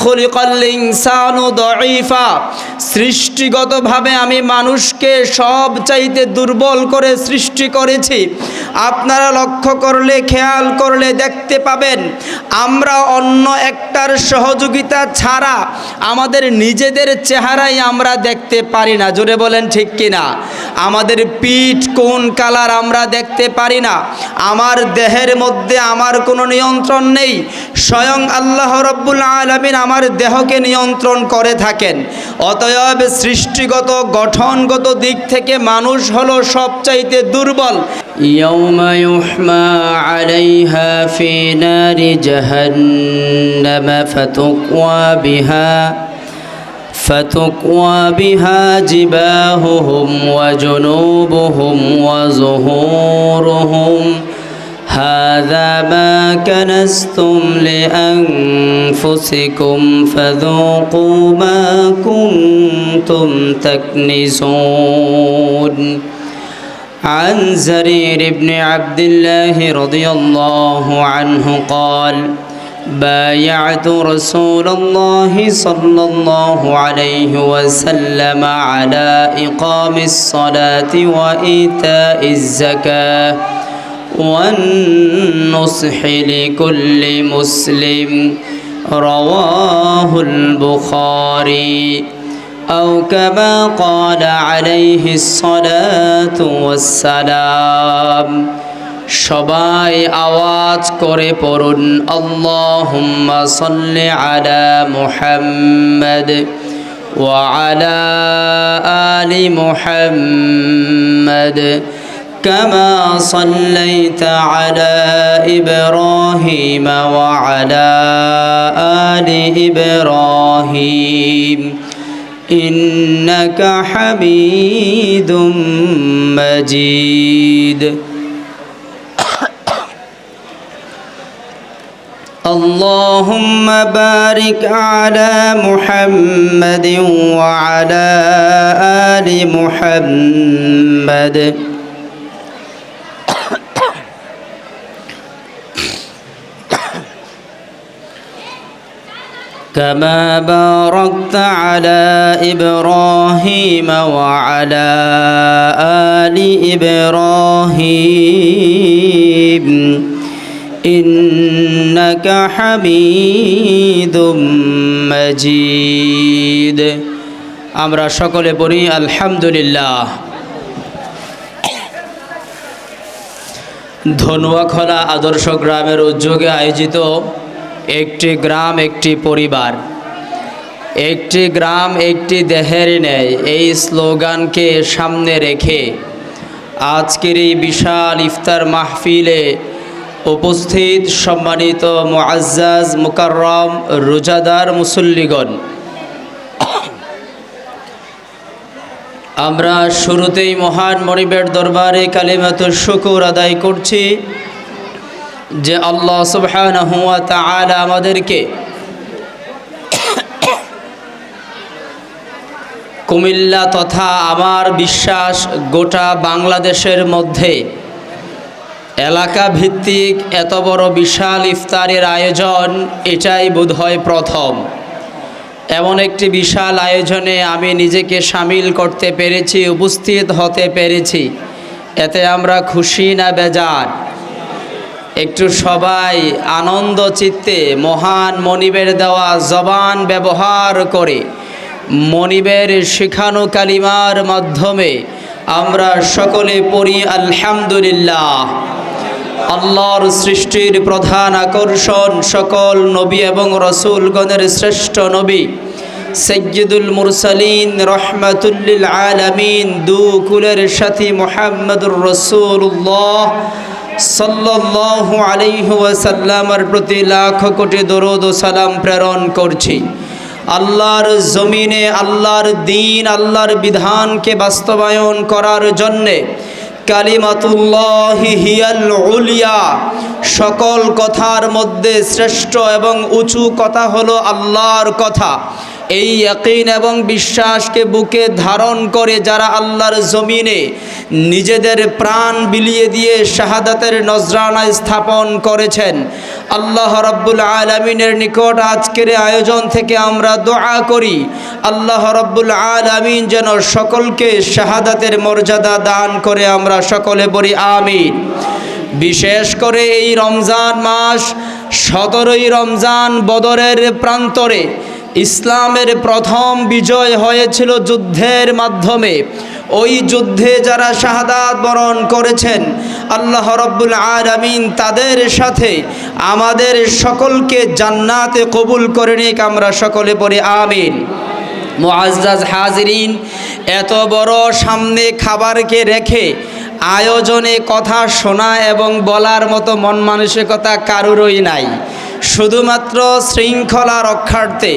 খুলিকাল ইনসানু দাঈফা, সৃষ্টিগতভাবে আমি মানুষকে সবচাইতে দুর্বল করে সৃষ্টি করেছি। আপনারা লক্ষ্য করলে, খেয়াল করলে দেখতে পাবেন আমরা অন্য একটার সহযোগিতা ছাড়া আমাদের নিজেদের চেহারাই আমরা দেখতে পারি না। জোরে বলেন ঠিক কিনা? আমাদের পিঠ কোন কালার আমরা দেখতে পারি না। আমার দেহের মধ্যে আমার কোনো নিয়ন্ত্রণ নেই, স্বয়ং আল্লাহ রাব্বুল আলামিন আমার দেহকে নিয়ন্ত্রণ করে থাকেন। অতএব সৃষ্টিগত গঠনগত দিক থেকে মানুষ হলো সবচাইতে দুর্বল। ইয়াউমা ইউহমা আলাইহা ফি নারি জাহান্নাম فتقوى بها جباههم وجنوبهم وظهورهم هذا ما كنزتم لأنفسكم فذوقوا ما كنتم تكنزون. عن زرير بن عبد الله رضي الله عنه قال: بايعت رسول الله صلى الله عليه وسلم على إقام الصلاة وإيتاء الزكاة والنصح لكل مسلم. رواه البخاري. أو كما قال عليه الصلاة والسلام. সবাই আওয়াজ করে পড়ুন আল্লাহুম্মা সাল্লি আলা মুহাম্মাদ ওয়া আলা আলি মুহাম্মাদ কামা সাল্লাইতা আলা ইব্রাহিম ওয়া আলা আলি ইব্রাহিম ইন্নাকা হামিদুম মাজিদ. اللهم بارك على محمد وعلى آل محمد كما باركت على إبراهيم وعلى آل إبراهيم ইন্নাকা হামিদুম মাজিদ. আমরা সকলে পড়ি আলহামদুলিল্লাহ। ধনুয়াখলা আদর্শ গ্রামের উদ্যোগে আয়োজিত একটি গ্রাম একটি পরিবার, একটি গ্রাম একটি দেহের ন্যায়, এই স্লোগানকে সামনে রেখে আজকের এই বিশাল ইফতার মাহফিলে উপস্থিত সম্মানিত মুআজ্জাজ মুকাররম রোজাদার মুসল্লিগণ, আমরা শুরুতেই মহান মনিবের দরবারে কালিমাতুশ শুকর আদায় করছি যে আল্লাহ সুবহানাহু ওয়া তাআলা আমাদেরকে কুমিল্লা তথা আমার বিশ্বাস গোটা বাংলাদেশের মধ্যে এলাকা ভিত্তিক এত বড় বিশাল ইফতারের আয়োজন এটাই বোধহয় প্রথম। এমন একটি বিশাল আয়োজনে আমি নিজেকে সামিল করতে পেরেছি, উপস্থিত হতে পেরেছি, এতে আমরা খুশি না বেজার? একটু সবাই আনন্দ চিত্তে মহান মনিবের দেওয়া জবান ব্যবহার করে মনিবের শিখানো কালিমার মাধ্যমে আমরা সকলে পড়ি আলহামদুলিল্লাহ। আল্লাহর সৃষ্টির প্রধান আকর্ষণ, সকল নবী এবং রসুলগণের শ্রেষ্ঠ নবী সাইয়্যিদুল মুরসালিন রহমাতুল লিল আলামিন দুকুলের সাথী মুহাম্মদুর রাসূলুল্লাহ সাল্লাল্লাহু আলাইহি ওয়াসাল্লামের প্রতি লাখ কোটি দরুদ ও সালাম প্রেরণ করছি। আল্লাহর জমিনে আল্লাহর দ্বীন, আল্লাহর বিধানকে বাস্তবায়ন করার জন্যে কালিমাতুল্লাহি হিয়াল উলিয়া, সকল কথার মধ্যে শ্রেষ্ঠ এবং উঁচু কথা হলো আল্লাহর কথা। এই ইয়াকিন এবং বিশ্বাসকে বুকে ধারণ করে যারা আল্লাহর জমিনে নিজেদের প্রাণ বিলিয়ে দিয়ে শাহাদাতের নজরানা স্থাপন করেছেন, আল্লাহ রাব্বুল আলামিনের নিকট আজকের আয়োজন থেকে আমরা দোয়া করি আল্লাহ রাব্বুল আলামিন যেন সকলকে শাহাদাতের মর্যাদা দান করে, আমরা সকলে বলি আমিন। বিশেষ করে এই রমজান মাস 17ই রমজান বদরের প্রান্তরে ইসলামের প্রথম বিজয় হয়েছিল যুদ্ধের মাধ্যমে। ওই যুদ্ধে যারা শাহাদাত বরণ করেছেন আল্লাহ রাব্বুল আলামিন তাদের সাথে আমাদের সকলকে জান্নাতে কবুল করে নিক, আমরা সকলে পড়ি আমিন। মুআজ্জাজ হাজিরিন, এত বড় সামনে খাবারকে রেখে আয়োজনে কথা শোনা এবং বলার মতো মন মানসিকতা কারোরই নাই। শুধুমাত্র শৃঙ্খলা রক্ষার্থে,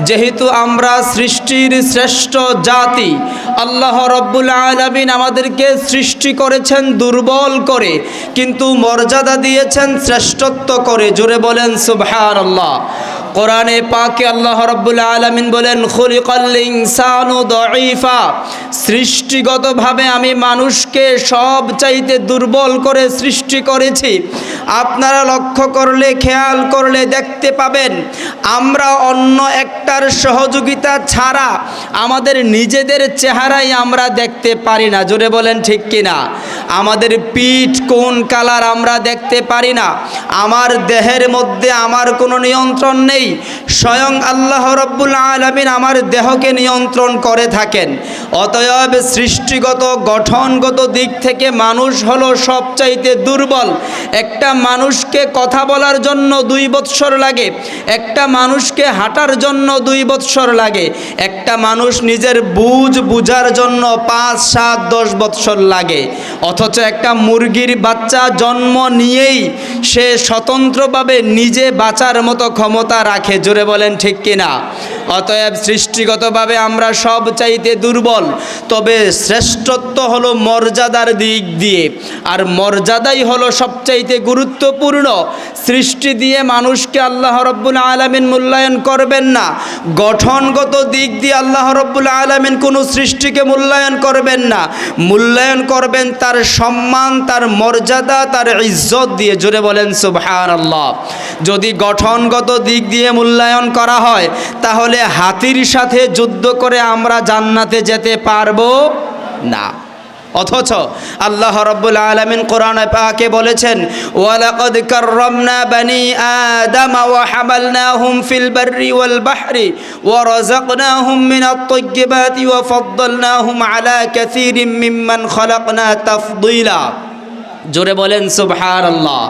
যেহেতু আমরা সৃষ্টির শ্রেষ্ঠ জাতি, আল্লাহ রাব্বুল আলামিন আমাদেরকে সৃষ্টি করেছেন দুর্বল করে, কিন্তু মর্যাদা দিয়েছেন শ্রেষ্ঠত্ব করে। জোরে বলেন সুবহানাল্লাহ। কোরআনে পাকে আল্লাহ রাব্বুল আলামিন বলেন খুলিকাল ইনসানু দাঈফা, সৃষ্টিগতভাবে আমি মানুষকে সব চাইতে দুর্বল করে সৃষ্টি করেছি। আপনারা লক্ষ্য করলে, খেয়াল করলে দেখতে পাবেন আমরা অন্য একটার সহযোগিতা ছাড়া আমাদের নিজেদের চেহারাই আমরা দেখতে পারি না। জোরে বলেন ঠিক কিনা? আমাদের পিঠ কোন কালার আমরা দেখতে পারি না। আমার দেহের মধ্যে আমার কোনো নিয়ন্ত্রণ নেই, স্বয়ং আল্লাহ রাব্বুল আলামিন আমার দেহকে নিয়ন্ত্রণ করে থাকেন। অতএব সৃষ্টিগত গঠনগত দিক থেকে মানুষ হলো সবচাইতে দুর্বল। একটা মানুষকে কথা বলার জন্য 2 বৎসর লাগে, একটা মানুষকে হাঁটার জন্য 2 বৎসর লাগে, একটা মানুষ নিজের বুঝার জন্য 5, 7, 10 বৎসর লাগে। অথচ একটা মুরগির বাচ্চা জন্ম নিয়েই সে স্বতন্ত্রভাবে নিজে বাঁচার মতো ক্ষমতা রাখে। জোরে বলেন ঠিক কিনা? অতএব সৃষ্টিগতভাবে আমরা সব চাইতে দুর্বল, তবে শ্রেষ্ঠত্ব হলো মর্যাদার দিক দিয়ে, আর মর্যাদাই হলো সবচাইতে গুরুত্বপূর্ণ। সৃষ্টি দিয়ে মানুষকে আল্লাহ রাব্বুল আলামিন মূল্যায়ন করবেন না। গঠনগত দিক দিয়ে আল্লাহ রাব্বুল আলামিন কোনো সৃষ্টিকে মূল্যায়ন করবেন না, মূল্যায়ন করবেন তার সম্মান, তার মর্যাদা, তার ইজ্জত দিয়ে। জোরে বলেন সুবহানাল্লাহ। যদি গঠনগত দিক দিয়ে মূল্যায়ন করা হয়, তাহলে হাতির সাথে যুদ্ধ করে আমরা জান্নাতে যেতে পারবো না। অথচ আল্লাহ রাব্বুল আলামিন কোরআনে পাকে বলেছেন ওয়ালাকাদ কাররামনা বানি আদম ওয়া হামালনাহুম ফিল বাররি ওয়াল বাহরি ওয়া রাযাকনাহুম মিনাত তাইয়্যিবাতি ওয়া ফাদ্দালনাহুম আলা কাসীরিম মিম্মান খালাকনা তাফদীলা। জোরে বলেন সুবহানাল্লাহ।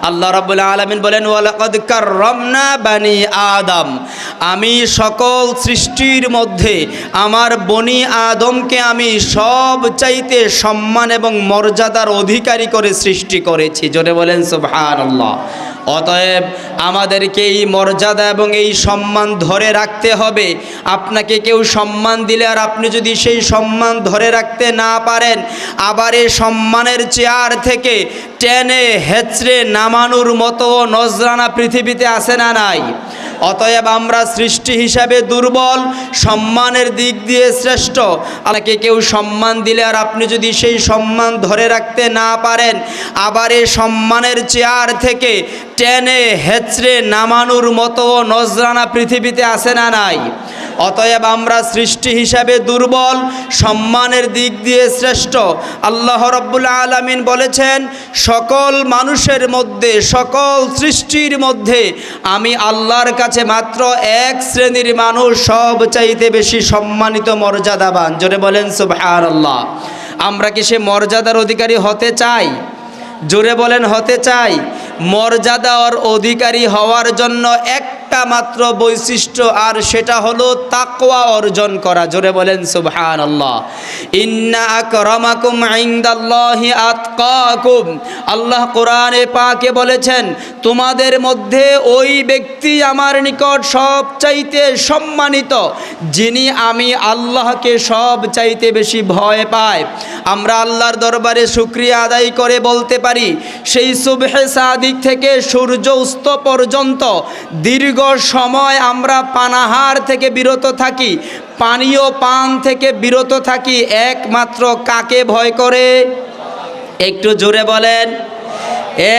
আল্লাহ রাব্বুল আলামিন বলেন ওয়ালাকাদ কাররামনা বানি আদম, আমি সকল সৃষ্টির মধ্যে আমার বনি আদমকে আমি সব চাইতে সম্মান এবং মর্যাদার অধিকারী করে সৃষ্টি করেছি। জোরে বলেন সুবহানাল্লাহ। অতএব আমাদেরকে এই মর্যাদা এবং এই সম্মান ধরে রাখতে হবে। আপনাকে কেউ সম্মান দিলে আর আপনি যদি সেই সম্মান ধরে রাখতে না পারেন, আবার এই সম্মানের চেয়ার থেকে টেনে হেঁচড়ে নামানোর মতো নজরানা পৃথিবীতে আসে না নাই? অতএব আমরা সৃষ্টি হিসাবে দুর্বল, সম্মানের দিক দিয়ে শ্রেষ্ঠ। আপনাকে কেউ সম্মান দিলে আর আপনি যদি সেই সম্মান ধরে রাখতে না পারেন, আবার এই সম্মানের চেয়ার থেকে টেনে হেঁচড়ে নামানোর মতো নজরানা পৃথিবীতে আসে না নাই? অতএব আমরা সৃষ্টি হিসাবে দুর্বল, সম্মানের দিক দিয়ে শ্রেষ্ঠ। আল্লাহ রাব্বুল আলামিন বলেছেন সকল মানুষের মধ্যে, সকল সৃষ্টির মধ্যে আমি আল্লাহর কাছে মাত্র এক শ্রেণীর মানুষ সব চাইতে বেশি সম্মানিত, মর্যাদাবান। জোরে বলেন সুবহানাল্লাহ। আমরা কি সে মর্যাদার অধিকারী হতে চাই? জোরে বলেন হতে চাই? মর্যাদার অধিকারী হওয়ার জন্য একটা মাত্র বৈশিষ্ট্য, আর সেটা হলো তাকওয়া অর্জন করা। জোরে বলেন সুবহানাল্লাহ। ইন্না আকরামাকুম ইনদাল্লাহি আতকাকুম, আল্লাহ কোরআনে পাকে বলেছেন তোমাদের মধ্যে ওই ব্যক্তি আমার নিকট সব চাইতে সম্মানিত, যিনি আমি আল্লাহকে সব চাইতে বেশি ভয় পায়। আমরা আল্লাহর দরবারে শুকরিয়া আদায় করে বলতে পারি, সেই সুবহে সাদিক থেকে সূর্য অস্ত পর্যন্ত দীর্ঘ সময় আমরা পানাহার থেকে বিরত থাকি, পানীয় পান থেকে বিরত থাকি, একমাত্র কাকে ভয় করে? একটু জোরে বলেন।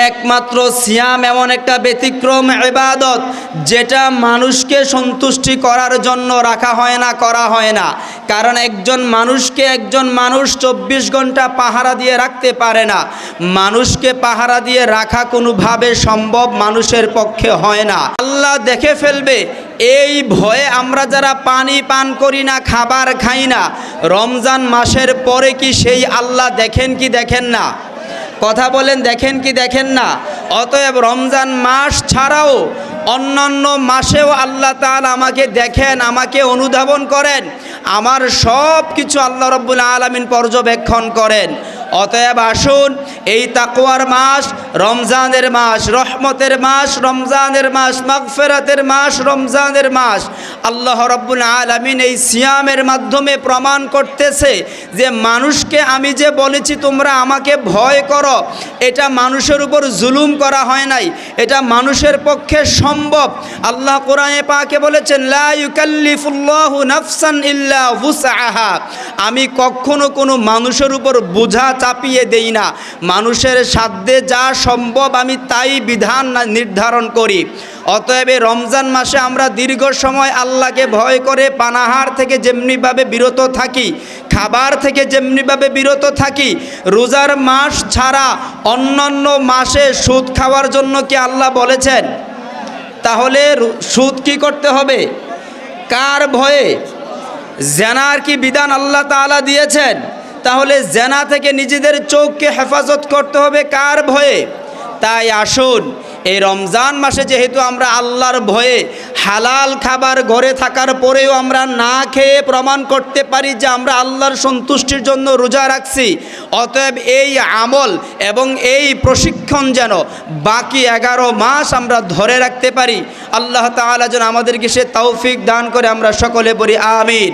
একমাত্র সিয়াম এমন একটা ব্যতিক্রম ইবাদত যেটা মানুষকে সন্তুষ্টি করার জন্য রাখা হয় না, করা হয় না। কারণ একজন মানুষ 24 ঘন্টা পাহারা দিয়ে রাখতে পারে না। মানুষকে পাহারা দিয়ে রাখা কোনোভাবে সম্ভব মানুষের পক্ষে হয় না। আল্লাহ দেখে ফেলবে এই ভয়ে আমরা যারা পানি পান করি না, খাবার খাই না, রমজান মাসের পরে কি সেই আল্লাহ দেখেন কি দেখেন না? কথা বলেন, দেখেন কি দেখেন না? অতএব রমজান মাস ছাড়াও অন্যান্য মাসেও আল্লাহ তাআলা আমাকে দেখেন, আমাকে অনুধাবন করেন, আমার সব কিছু আল্লাহ রাব্বুল আলামিন পর্যবেক্ষণ করেন। অতএব আসুন, এই তাকওয়ার মাস, রমজানের মাস, রহমতের মাস, রমজানের মাস, মাগফিরাতের মাস, রমজানের মাস, আল্লাহ রাব্বুল আলামিন এই সিয়ামের মাধ্যমে প্রমাণ করতেছে যে মানুষকে আমি যে বলেছি তোমরা আমাকে ভয় করো, এটা মানুষের উপর জুলুম করা হয় নাই, এটা মানুষের পক্ষে সম্ভব। আল্লাহ কোরআনে পাকে বলেছেন, লা ইউকাল্লিফুল্লাহু নাফসান ইল্লা ওয়াসআহা। আমি কখনো কোনো মানুষের উপর বোঝা চাপিয়ে দেই না, মানুষের সাধ্যে যা সম্ভব আমি তাই বিধান নির্ধারণ করি। অতএব রমজান মাসে আমরা দীর্ঘ সময় আল্লাহকে ভয় করে পানাহার থেকে যেমনিভাবে বিরত থাকি, খাবার থেকে যেমনিভাবে বিরত থাকি, রোজার মাস ছাড়া অন্যান্য মাসে সুদ খাওয়ার জন্য কি আল্লাহ বলেছেন? তাহলে সুদ কি করতে হবে? কার ভয়ে? জেনার কি বিধান আল্লাহ তাআলা দিয়েছেন? তাহলে জেনা থেকে নিজেদের চোখকে হেফাজত করতে হবে কার ভয়ে? তাই আসুন, এই রমজান মাসে যেহেতু আমরা আল্লাহর ভয়ে হালাল খাবার ঘরে থাকার পরেও আমরা না খেয়ে প্রমাণ করতে পারি যে আমরা আল্লাহর সন্তুষ্টির জন্য রোজা রাখছি, অতএব এই আমল এবং এই প্রশিক্ষণ যেন বাকি 11 মাস আমরা ধরে রাখতে পারি। আল্লাহ তাআলা যেন আমাদেরকে সে তৌফিক দান করে। আমরা সকলে বলি আমিন।